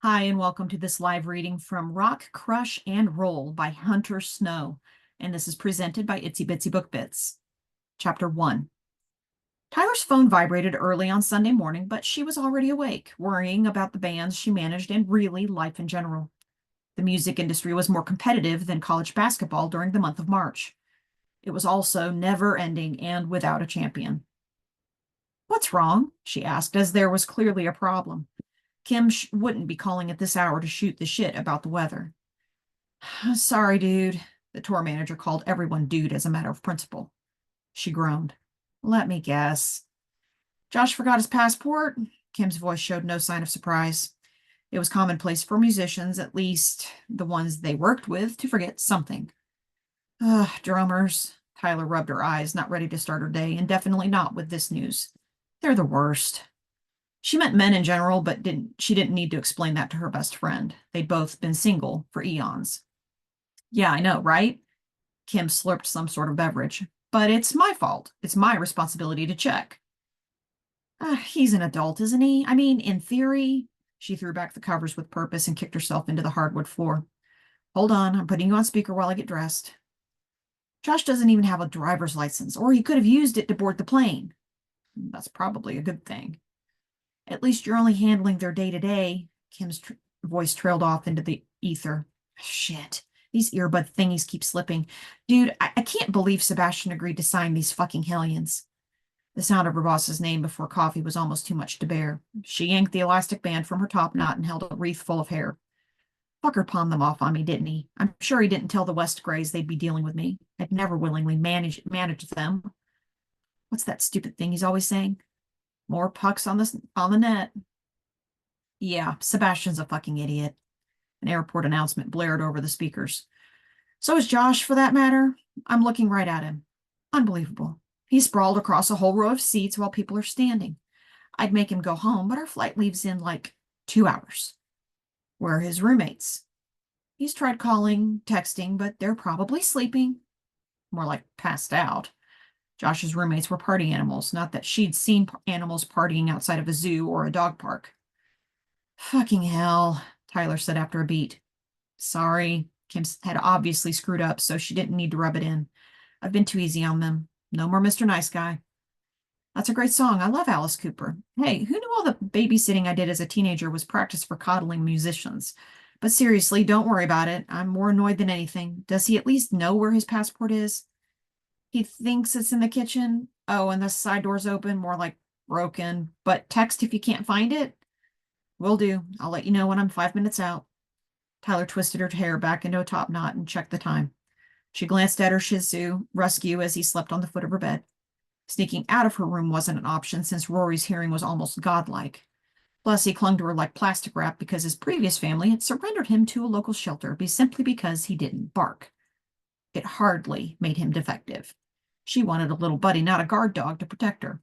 Hi, and welcome to this live reading from Rock, Crush, and Roll by Hunter Snow. And this is presented by Itsy Bitsy Book Bits. Chapter 1. Tyler's phone vibrated early on Sunday morning, but she was already awake, worrying about the bands she managed and really life in general. The music industry was more competitive than college basketball during the month of March. It was also never ending and without a champion. "What's wrong?" she asked, as there was clearly a problem. Kim wouldn't be calling at this hour to shoot the shit about the weather. "Sorry, dude." The tour manager called everyone dude as a matter of principle. She groaned. "Let me guess. Josh forgot his passport?" Kim's voice showed no sign of surprise. It was commonplace for musicians, at least the ones they worked with, to forget something. Ugh, drummers. Tyler rubbed her eyes, not ready to start her day, and definitely not with this news. They're the worst. She meant men in general, but she didn't need to explain that to her best friend. They'd both been single for eons. "Yeah, I know, right?" Kim slurped some sort of beverage. "But it's my fault. It's my responsibility to check." He's an adult, isn't he? I mean, in theory." She threw back the covers with purpose and kicked herself into the hardwood floor. "Hold on, I'm putting you on speaker while I get dressed." "Josh doesn't even have a driver's license, or he could have used it to board the plane." "That's probably a good thing." "At least you're only handling their day-to-day." Kim's voice trailed off into the ether. Shit. These earbud thingies keep slipping. Dude, I can't believe Sebastian agreed to sign these fucking hellions. The sound of her boss's name before coffee was almost too much to bear. She yanked the elastic band from her top knot and held a wreath full of hair. "Fucker palmed them off on me, didn't he? I'm sure he didn't tell the West Grays they'd be dealing with me. I'd never willingly manage them. What's that stupid thing he's always saying? More pucks on the net." "Yeah, Sebastian's a fucking idiot." An airport announcement blared over the speakers. "So is Josh, for that matter. I'm looking right at him. Unbelievable. He's sprawled across a whole row of seats while people are standing. I'd make him go home, but our flight leaves in like 2 hours. Where are his roommates?" "He's tried calling, texting, but they're probably sleeping." "More like passed out." Josh's roommates were party animals, not that she'd seen animals partying outside of a zoo or a dog park. "Fucking hell," Tyler said after a beat. "Sorry." Kim had obviously screwed up, so she didn't need to rub it in. "I've been too easy on them. No more Mr. Nice Guy." "That's a great song. I love Alice Cooper. Hey, who knew all the babysitting I did as a teenager was practice for coddling musicians? But seriously, don't worry about it. I'm more annoyed than anything. Does he at least know where his passport is?" "He thinks it's in the kitchen." "Oh, and the side door's open, more like broken. But text if you can't find it." "Will do. I'll let you know when I'm 5 minutes out." Tyler twisted her hair back into a top knot and checked the time. She glanced at her Shih Tzu rescue as he slept on the foot of her bed. Sneaking out of her room wasn't an option since Rory's hearing was almost godlike. Plus, he clung to her like plastic wrap because his previous family had surrendered him to a local shelter simply because he didn't bark. It hardly made him defective. She wanted a little buddy, not a guard dog, to protect her.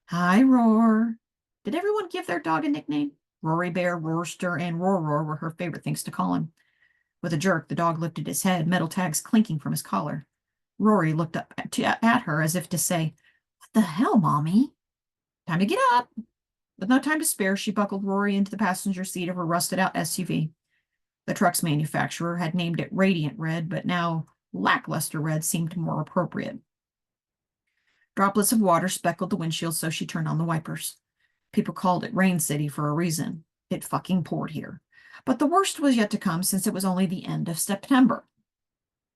"Hi, Roar." Did everyone give their dog a nickname? Rory Bear, Roarster, and Roar Roar were her favorite things to call him. With a jerk, the dog lifted his head, metal tags clinking from his collar. Rory looked up at her as if to say, "What the hell, Mommy?" "Time to get up." With no time to spare, she buckled Rory into the passenger seat of her rusted-out SUV. The truck's manufacturer had named it Radiant Red, but now Lackluster Red seemed more appropriate. Droplets of water speckled the windshield, so she turned on the wipers. People called it Rain City for a reason. It fucking poured here. But the worst was yet to come since it was only the end of September.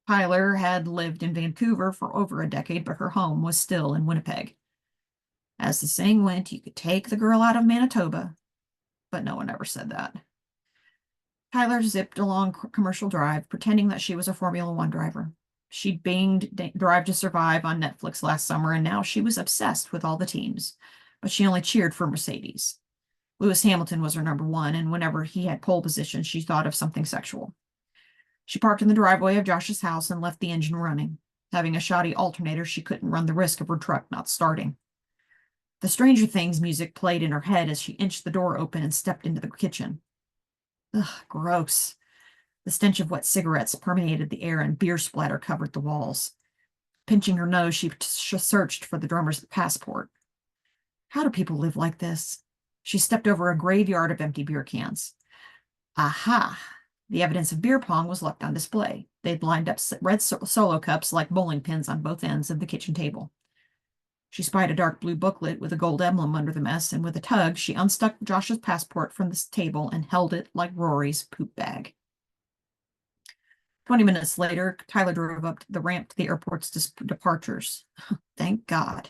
Tyler had lived in Vancouver for over a decade, but her home was still in Winnipeg. As the saying went, you could take the girl out of Manitoba, but no one ever said that. Tyler zipped along Commercial Drive, pretending that she was a Formula One driver. She'd binged Drive to Survive on Netflix last summer, and now she was obsessed with all the teams. But she only cheered for Mercedes. Lewis Hamilton was her number one, and whenever he had pole position, she thought of something sexual. She parked in the driveway of Josh's house and left the engine running. Having a shoddy alternator, she couldn't run the risk of her truck not starting. The Stranger Things music played in her head as she inched the door open and stepped into the kitchen. Ugh, gross. The stench of wet cigarettes permeated the air and beer splatter covered the walls. Pinching her nose, she searched for the drummer's passport. How do people live like this? She stepped over a graveyard of empty beer cans. Aha! The evidence of beer pong was left on display. They'd lined up red solo cups like bowling pins on both ends of the kitchen table. She spied a dark blue booklet with a gold emblem under the mess, and with a tug, she unstuck Josh's passport from the table and held it like Rory's poop bag. 20 minutes later, Tyler drove up the ramp to the airport's departures. Thank God.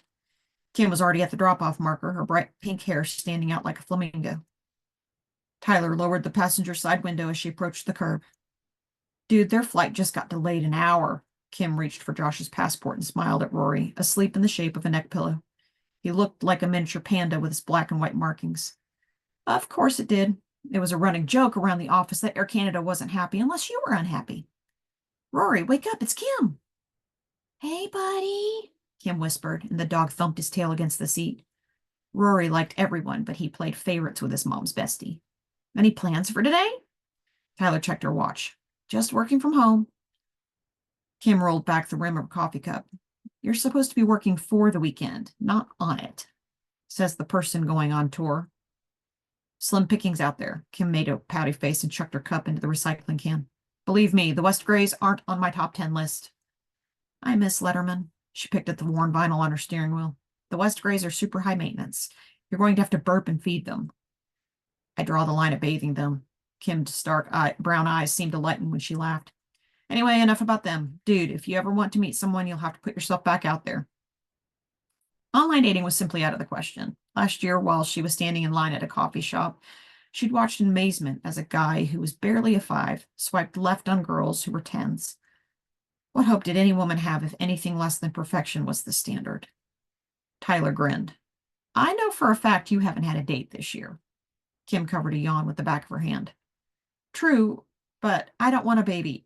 Kim was already at the drop-off marker, her bright pink hair standing out like a flamingo. Tyler lowered the passenger side window as she approached the curb. Dude, their flight just got delayed an hour. Kim reached for Josh's passport and smiled at Rory, asleep in the shape of a neck pillow. He looked like a miniature panda with his black and white markings. Of course it did. It was a running joke around the office that Air Canada wasn't happy unless you were unhappy. Rory, wake up, it's Kim. Hey, buddy, Kim whispered, and the dog thumped his tail against the seat. Rory liked everyone, but he played favorites with his mom's bestie. Any plans for today? Tyler checked her watch. Just working from home. Kim rolled back the rim of her coffee cup. You're supposed to be working for the weekend, not on it, says the person going on tour. Slim pickings out there. Kim made a pouty face and chucked her cup into the recycling can. Believe me, the West Grays aren't on my top 10 list. I miss Letterman. She picked at the worn vinyl on her steering wheel. The West Grays are super high maintenance. You're going to have to burp and feed them. I draw the line at bathing them. Kim's stark brown eyes seemed to lighten when she laughed. Anyway, enough about them. Dude, if you ever want to meet someone, you'll have to put yourself back out there. Online dating was simply out of the question. Last year, while she was standing in line at a coffee shop, she'd watched in amazement as a guy who was barely a 5 swiped left on girls who were 10s. What hope did any woman have if anything less than perfection was the standard? Tyler grinned. I know for a fact you haven't had a date this year. Kim covered a yawn with the back of her hand. True, but I don't want a baby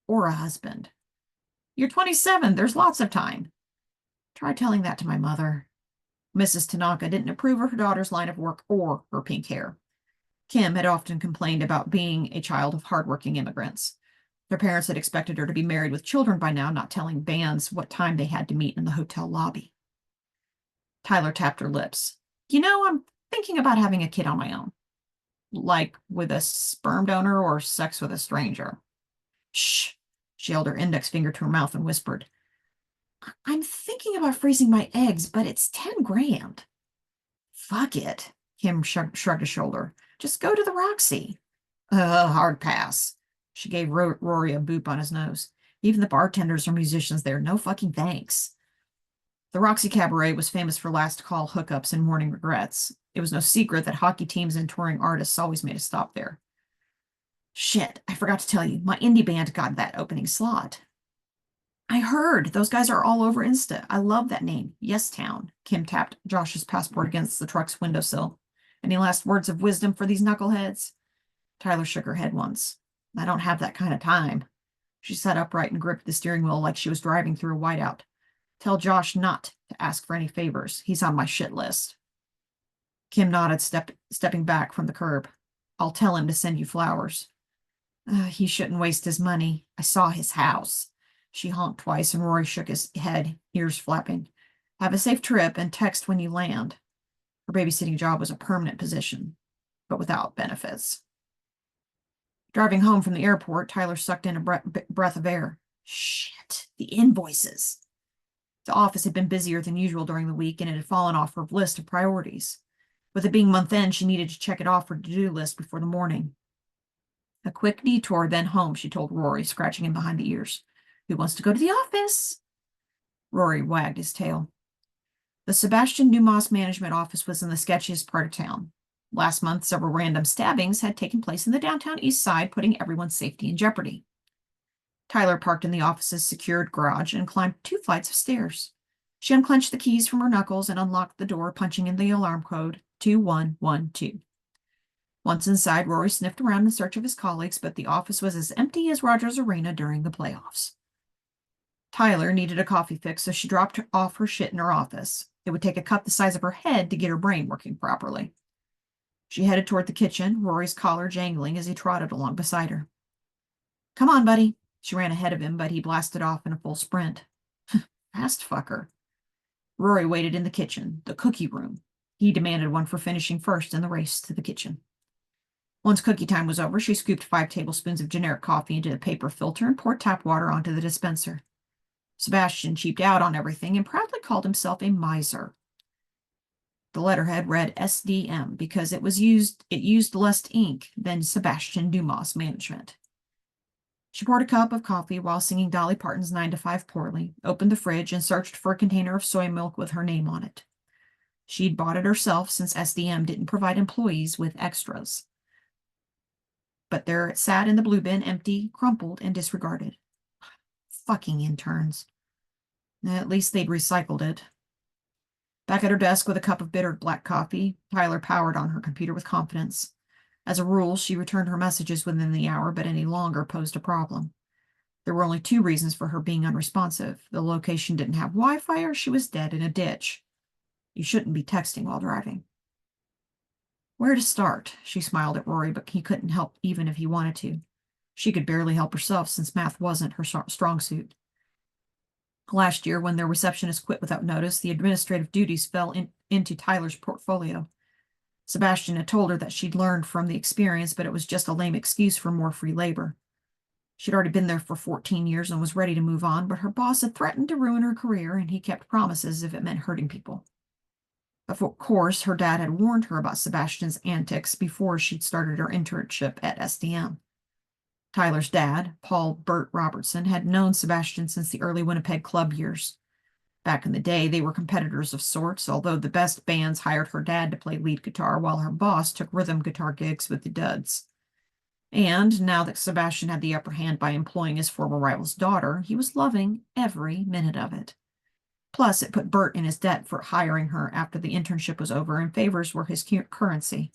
or a husband. You're 27. There's lots of time. Try telling that to my mother. Mrs. Tanaka didn't approve of her daughter's line of work or her pink hair. Kim had often complained about being a child of hardworking immigrants. Their parents had expected her to be married with children by now, not telling bands what time they had to meet in the hotel lobby. Tyler tapped her lips. You know, I'm thinking about having a kid on my own. Like with a sperm donor or sex with a stranger. Shh. She held her index finger to her mouth and whispered. I'm thinking about freezing my eggs, but it's 10 grand. Fuck it. Kim shrugged a shoulder. Just go to the Roxy. Hard pass. She gave Rory a boop on his nose. Even the bartenders are musicians there. No fucking thanks. The Roxy Cabaret was famous for last call hookups and morning regrets. It was no secret that hockey teams and touring artists always made a stop there. Shit, I forgot to tell you, my indie band got that opening slot. I heard. Those guys are all over Insta. I love that name. Yes Town. Kim tapped Josh's passport against the truck's windowsill. Any last words of wisdom for these knuckleheads? Tyler shook her head once. I don't have that kind of time. She sat upright and gripped the steering wheel like she was driving through a whiteout. Tell Josh not to ask for any favors. He's on my shit list. Kim nodded, stepping back from the curb. I'll tell him to send you flowers. He shouldn't waste his money. I saw his house. She honked twice, and Rory shook his head, ears flapping. Have a safe trip and text when you land. Her babysitting job was a permanent position, but without benefits. Driving home from the airport, Tyler sucked in a breath of air. Shit, the invoices. The office had been busier than usual during the week, and it had fallen off her list of priorities. With it being month end, she needed to check it off her to-do list before the morning. A quick detour, then home, she told Rory, scratching him behind the ears. Who wants to go to the office? Rory wagged his tail. The Sebastian Dumas management office was in the sketchiest part of town. Last month, several random stabbings had taken place in the downtown east side, putting everyone's safety in jeopardy. Tyler parked in the office's secured garage and climbed 2 flights of stairs. She unclenched the keys from her knuckles and unlocked the door, punching in the alarm code 2112. Once inside, Rory sniffed around in search of his colleagues, but the office was as empty as Rogers Arena during the playoffs. Tyler needed a coffee fix, so she dropped off her shit in her office. It would take a cup the size of her head to get her brain working properly. She headed toward the kitchen, Rory's collar jangling as he trotted along beside her. Come on, buddy. She ran ahead of him, but he blasted off in a full sprint. Fast fucker. Rory waited in the kitchen, the cookie room. He demanded one for finishing first in the race to the kitchen. Once cookie time was over, she scooped 5 tablespoons of generic coffee into the paper filter and poured tap water onto the dispenser. Sebastian cheaped out on everything and proudly called himself a miser. The letterhead read SDM because it used less ink than Sebastian Dumas Management. She poured a cup of coffee while singing Dolly Parton's 9 to 5 poorly, opened the fridge, and searched for a container of soy milk with her name on it. She'd bought it herself since SDM didn't provide employees with extras. But there it sat in the blue bin, empty, crumpled, and disregarded. Fucking interns. At least they'd recycled it. Back at her desk with a cup of bitter black coffee, Tyler powered on her computer with confidence. As a rule, she returned her messages within the hour, but any longer posed a problem. There were only 2 reasons for her being unresponsive. The location didn't have Wi-Fi, or she was dead in a ditch. You shouldn't be texting while driving. Where to start? She smiled at Rory, but he couldn't help even if he wanted to. She could barely help herself since math wasn't her strong suit. Last year, when their receptionist quit without notice, the administrative duties fell into Tyler's portfolio. Sebastian had told her that she'd learned from the experience, but it was just a lame excuse for more free labor. She'd already been there for 14 years and was ready to move on, but her boss had threatened to ruin her career, and he kept promises if it meant hurting people. Of course, her dad had warned her about Sebastian's antics before she'd started her internship at SDM. Tyler's dad, Paul Burt Robertson, had known Sebastian since the early Winnipeg club years. Back in the day, they were competitors of sorts, although the best bands hired her dad to play lead guitar while her boss took rhythm guitar gigs with the duds. And now that Sebastian had the upper hand by employing his former rival's daughter, he was loving every minute of it. Plus, it put Burt in his debt for hiring her after the internship was over, and favors were his currency.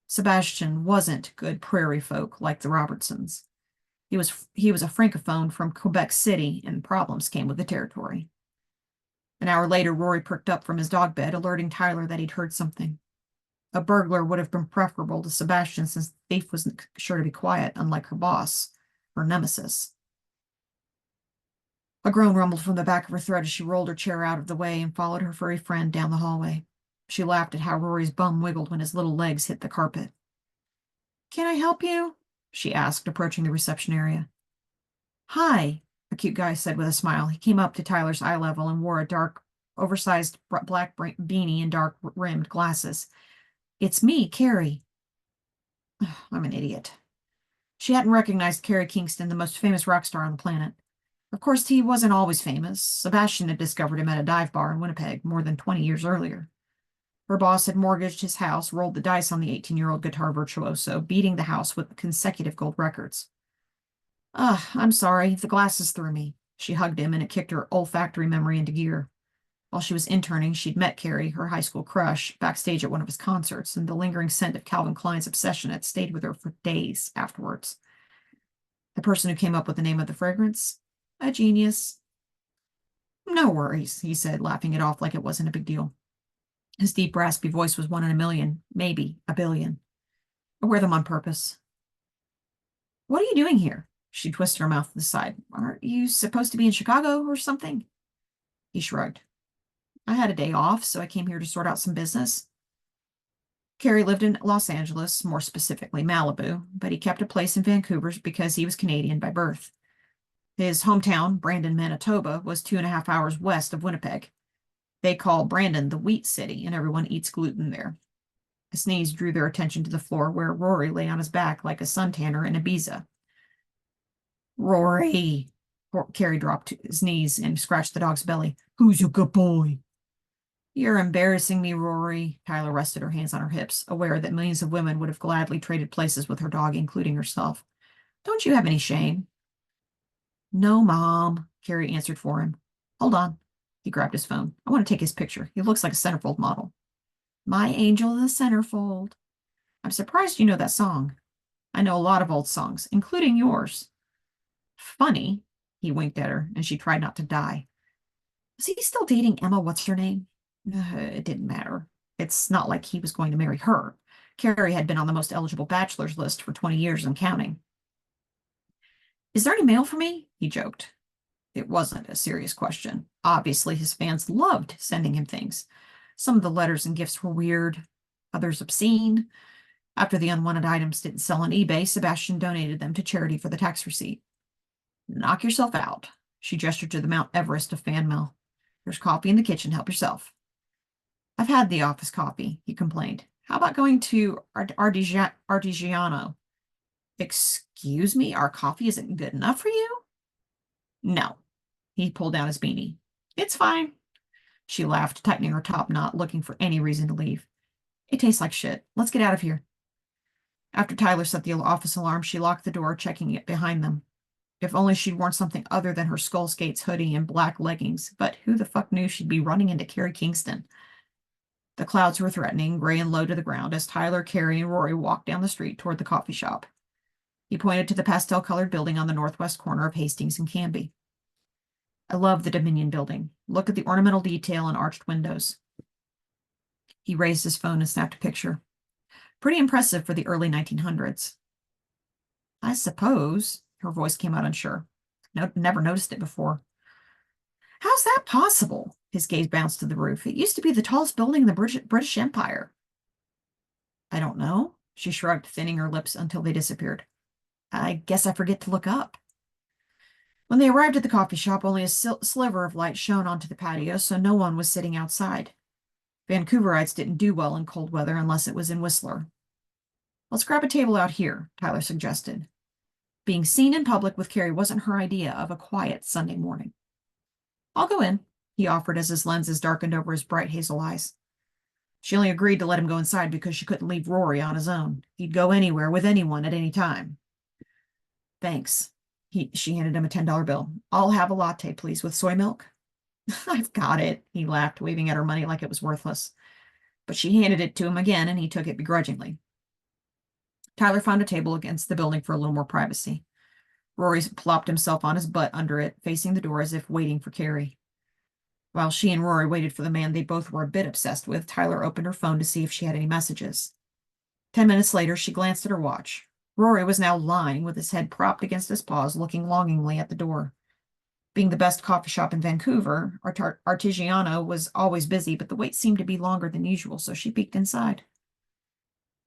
Sebastian wasn't good prairie folk like the Robertsons. He was a francophone from Quebec City, and problems came with the territory. An hour later, Rory perked up from his dog bed, alerting Tyler that he'd heard something. A burglar would have been preferable to Sebastian since the thief was sure to be quiet, unlike her boss, her nemesis. A groan rumbled from the back of her throat as she rolled her chair out of the way and followed her furry friend down the hallway. She laughed at how Rory's bum wiggled when his little legs hit the carpet. "Can I help you?" she asked, approaching the reception area. "Hi," a cute guy said with a smile. He came up to Tyler's eye level and wore a dark, oversized black beanie and dark-rimmed glasses. "It's me, Cary." I'm an idiot. She hadn't recognized Cary Kingston, the most famous rock star on the planet. Of course, he wasn't always famous. Sebastian had discovered him at a dive bar in Winnipeg more than 20 years earlier. Her boss had mortgaged his house, rolled the dice on the 18-year-old guitar virtuoso, beating the house with consecutive gold records. I'm sorry, the glasses threw me." She hugged him, and it kicked her olfactory memory into gear. While she was interning, she'd met Cary, her high school crush, backstage at one of his concerts, and the lingering scent of Calvin Klein's Obsession had stayed with her for days afterwards. The person who came up with the name of the fragrance? A genius. "No worries," he said, laughing it off like it wasn't a big deal. His deep, raspy voice was 1 in a million, maybe a billion. "I wear them on purpose." "What are you doing here?" She twisted her mouth to the side. "Aren't you supposed to be in Chicago or something?" He shrugged. "I had a day off, so I came here to sort out some business." Cary lived in Los Angeles, more specifically Malibu, but he kept a place in Vancouver because he was Canadian by birth. His hometown, Brandon, Manitoba, was 2.5 hours west of Winnipeg. They call Brandon the Wheat City, and everyone eats gluten there. A sneeze drew their attention to the floor where Rory lay on his back like a suntanner in Ibiza. "Rory!" Cary dropped to his knees and scratched the dog's belly. "Who's your good boy?" "You're embarrassing me, Rory." Tyler rested her hands on her hips, aware that millions of women would have gladly traded places with her dog, including herself. "Don't you have any shame?" "No, Mom," Cary answered for him. "Hold on." He grabbed his phone. "I want to take his picture. He looks like a centerfold model." "My angel the centerfold." "I'm surprised you know that song." "I know a lot of old songs, including yours." "Funny." He winked at her, and she tried not to die. Was he still dating Emma What's-Her-Name? It didn't matter. It's not like he was going to marry her. Cary had been on the most eligible bachelors list for 20 years and counting. "Is there any mail for me?" he joked. It wasn't a serious question. Obviously, his fans loved sending him things. Some of the letters and gifts were weird, others obscene. After the unwanted items didn't sell on eBay, Sebastian donated them to charity for the tax receipt. Knock yourself out. She gestured to the Mount Everest of fan mail. There's coffee in the kitchen. Help yourself. I've had the office coffee, he complained. How about going to Artigiano? Excuse me, our coffee isn't good enough for you? No. He pulled down his beanie. It's fine. She laughed, tightening her top knot, looking for any reason to leave. It tastes like shit. Let's get out of here. After Tyler set the office alarm, she locked the door, checking it behind them. If only she'd worn something other than her Skull Skates hoodie and black leggings, but who the fuck knew she'd be running into Cary Kingston? The clouds were threatening, gray and low to the ground, as Tyler, Cary, and Rory walked down the street toward the coffee shop. He pointed to the pastel-colored building on the northwest corner of Hastings and Canby. I love the Dominion building. Look at the ornamental detail and arched windows. He raised his phone and snapped a picture. Pretty impressive for the early 1900s. I suppose, her voice came out unsure. No, never noticed it before. How's that possible? His gaze bounced to the roof. It used to be the tallest building in the British Empire. I don't know. She shrugged, thinning her lips until they disappeared. I guess I forget to look up. When they arrived at the coffee shop, only a sliver of light shone onto the patio, so no one was sitting outside. Vancouverites didn't do well in cold weather unless it was in Whistler. Let's grab a table out here, Tyler suggested. Being seen in public with Cary wasn't her idea of a quiet Sunday morning. I'll go in, he offered as his lenses darkened over his bright hazel eyes. She only agreed to let him go inside because she couldn't leave Rory on his own. He'd go anywhere with anyone at any time. Thanks. She handed him a $10 bill. I'll have a latte, please, with soy milk. I've got it, he laughed, waving at her money like it was worthless. But she handed it to him again, and he took it begrudgingly. Tyler found a table against the building for a little more privacy. Rory plopped himself on his butt under it, facing the door as if waiting for Cary. While she and Rory waited for the man they both were a bit obsessed with, Tyler opened her phone to see if she had any messages. 10 minutes later, she glanced at her watch. Rory was now lying with his head propped against his paws, looking longingly at the door. Being the best coffee shop in Vancouver, Artigiano was always busy, but the wait seemed to be longer than usual, so she peeked inside.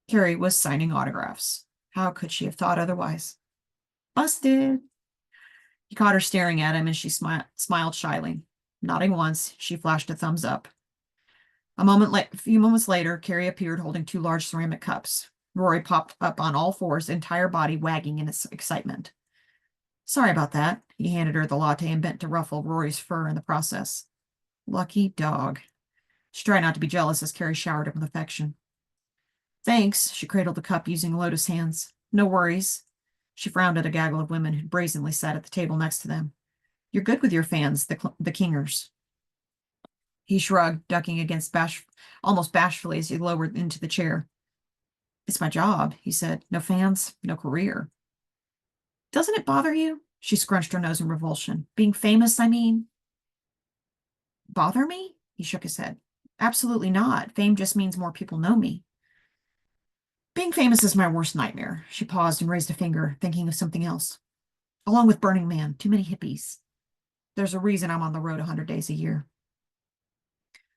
Cary was signing autographs. How could she have thought otherwise? Busted. He caught her staring at him, and she smiled shyly. Nodding once, she flashed a thumbs up. A few moments later, Cary appeared holding 2 large ceramic cups. Rory popped up on all fours, entire body wagging in its excitement. Sorry about that. He handed her the latte and bent to ruffle Rory's fur in the process. Lucky dog. She tried not to be jealous as Cary showered him with affection. Thanks, she cradled the cup using lotus hands. No worries. She frowned at a gaggle of women who brazenly sat at the table next to them. You're good with your fans, the Kingers. He shrugged, ducking against almost bashfully as he lowered into the chair. It's my job, he said. No fans, no career. Doesn't it bother you? She scrunched her nose in revulsion. Being famous, I mean. Bother me? He shook his head. Absolutely not. Fame just means more people know me. Being famous is my worst nightmare. She paused and raised a finger, thinking of something else. Along with Burning Man, too many hippies. There's a reason I'm on the road 100 days a year.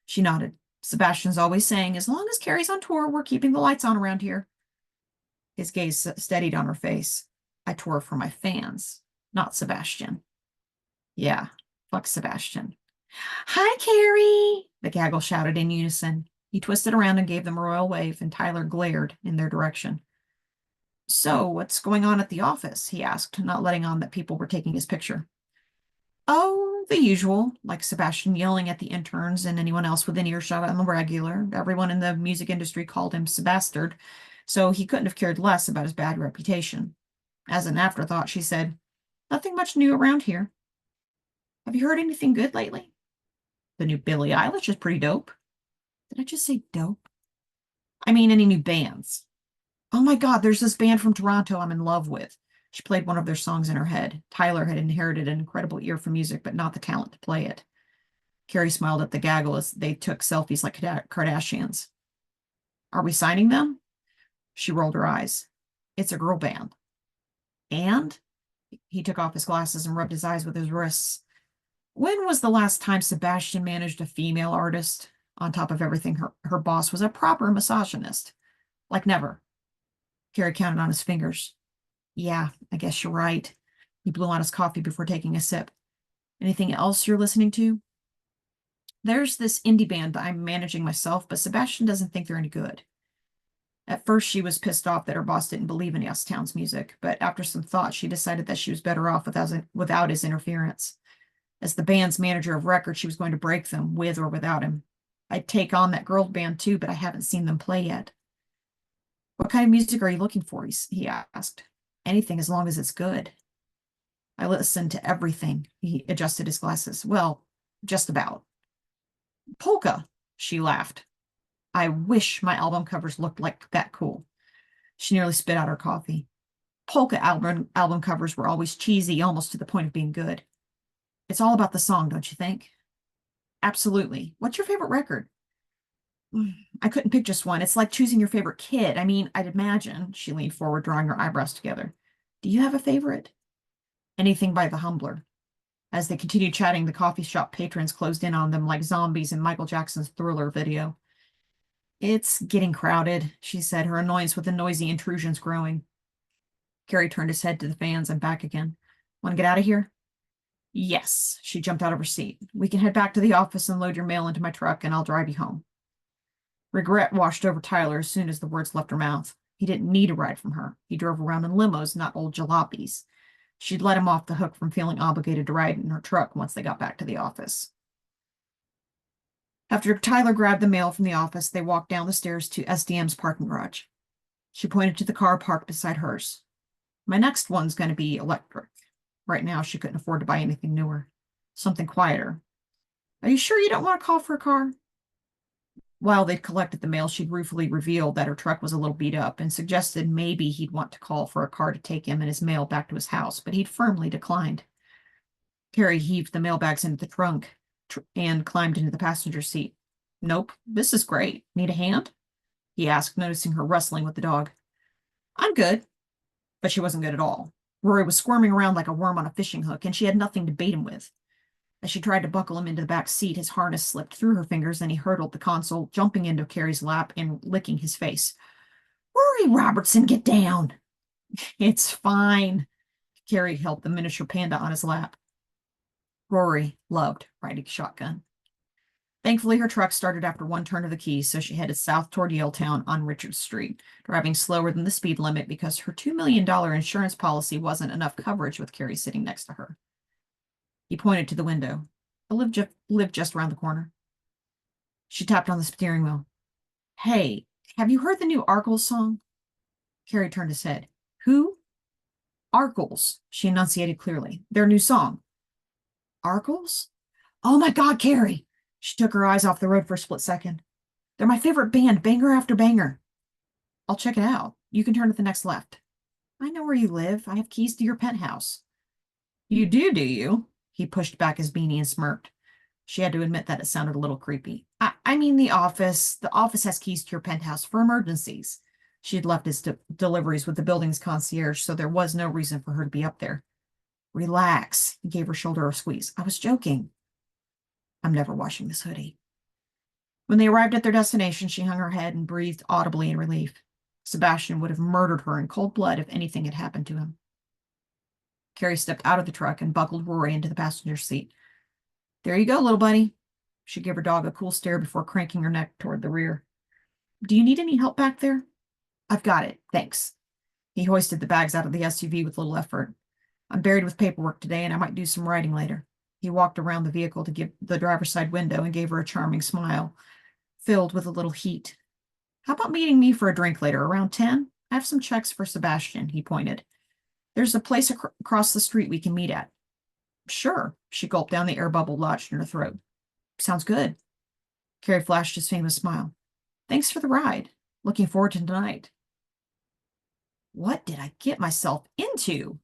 She nodded. Sebastian's always saying, as long as Cary's on tour, we're keeping the lights on around here. His gaze steadied on her face. I tour for my fans, not Sebastian. Yeah, fuck Sebastian. Hi, Cary, the gaggle shouted in unison. He twisted around and gave them a royal wave, and Tyler glared in their direction. So, what's going on at the office? He asked, not letting on that people were taking his picture. Oh, the usual, like Sebastian yelling at the interns and anyone else within earshot on the regular. Everyone in the music industry called him Sebastard, so he couldn't have cared less about his bad reputation. As an afterthought, she said, Nothing much new around here. Have you heard anything good lately? The new Billie Eilish is pretty dope. Did I just say dope? I mean, any new bands? Oh my God, there's this band from Toronto I'm in love with. She played one of their songs in her head. Tyler had inherited an incredible ear for music, but not the talent to play it. Cary smiled at the gaggle as they took selfies like Kardashians. Are we signing them? She rolled her eyes. It's a girl band. And? He took off his glasses and rubbed his eyes with his wrists. When was the last time Sebastian managed a female artist? On top of everything, her boss was a proper misogynist. Like never. Cary counted on his fingers. Yeah, I guess you're right. He blew on his coffee before taking a sip. Anything else you're listening to? There's this indie band that I'm managing myself, but Sebastian doesn't think they're any good. At first, she was pissed off that her boss didn't believe in Yes Town's music, but after some thought, she decided that she was better off without his interference. As the band's manager of record, she was going to break them, with or without him. I'd take on that girl band too, but I haven't seen them play yet. What kind of music are you looking for? He asked. Anything as long as it's good. I listen to everything. He adjusted his glasses. Well, just about. Polka, she laughed. I wish my album covers looked like that cool. She nearly spit out her coffee. Polka album covers were always cheesy, almost to the point of being good. It's all about the song, don't you think? Absolutely. What's your favorite record? I couldn't pick just one. It's like choosing your favorite kid. I mean, I'd imagine. She leaned forward, drawing her eyebrows together. Do you have a favorite? Anything by The Humbler. As they continued chatting, the coffee shop patrons closed in on them like zombies in Michael Jackson's Thriller video. It's getting crowded, she said, her annoyance with the noisy intrusions growing. Cary turned his head to the fans and back again. Want to get out of here? Yes, she jumped out of her seat. We can head back to the office and load your mail into my truck, and I'll drive you home. Regret washed over Tyler as soon as the words left her mouth. He didn't need a ride from her. He drove around in limos, not old jalopies. She'd let him off the hook from feeling obligated to ride in her truck once they got back to the office. After Tyler grabbed the mail from the office, they walked down the stairs to SDM's parking garage. She pointed to the car parked beside hers. My next one's going to be electric. Right now, she couldn't afford to buy anything newer. Something quieter. Are you sure you don't want to call for a car? While they'd collected the mail, she'd ruefully revealed that her truck was a little beat up and suggested maybe he'd want to call for a car to take him and his mail back to his house, but he'd firmly declined. Cary heaved the mailbags into the trunk and climbed into the passenger seat. Nope, this is great. Need a hand? He asked, noticing her wrestling with the dog. I'm good. But she wasn't good at all. Rory was squirming around like a worm on a fishing hook, and she had nothing to bait him with. As she tried to buckle him into the back seat, his harness slipped through her fingers, and he hurdled the console, jumping into Cary's lap and licking his face. Rory Robertson, get down. It's fine. Cary helped the miniature panda on his lap. Rory loved riding shotgun. Thankfully, her truck started after one turn of the key, so she headed south toward Yaletown on Richards Street, driving slower than the speed limit because her $2 million insurance policy wasn't enough coverage with Cary sitting next to her. He pointed to the window. I live just around the corner. She tapped on the steering wheel. Hey, have you heard the new Arkles song? Cary turned his head. Who? Arkles, she enunciated clearly. Their new song. Arkles? Oh my God, Cary! She took her eyes off the road for a split second. They're my favorite band, banger after banger. I'll check it out. You can turn at the next left. I know where you live. I have keys to your penthouse. You do you? He pushed back his beanie and smirked. She had to admit that it sounded a little creepy. I mean the office. The office has keys to your penthouse for emergencies. She had left his deliveries with the building's concierge, so there was no reason for her to be up there. Relax. He gave her shoulder a squeeze. I was joking. I'm never washing this hoodie. When they arrived at their destination, she hung her head and breathed audibly in relief. Sebastian would have murdered her in cold blood if anything had happened to him. Cary stepped out of the truck and buckled Rory into the passenger seat. There you go, little bunny. She gave her dog a cool stare before cranking her neck toward the rear. Do you need any help back there? I've got it, thanks. He hoisted the bags out of the SUV with little effort. I'm buried with paperwork today, and I might do some writing later. He walked around the vehicle to give the driver's side window and gave her a charming smile, filled with a little heat. How about meeting me for a drink later, around 10? I have some checks for Sebastian, he pointed. There's a place across the street we can meet at. Sure, she gulped down the air bubble lodged in her throat. Sounds good. Cary flashed his famous smile. Thanks for the ride. Looking forward to tonight. What did I get myself into?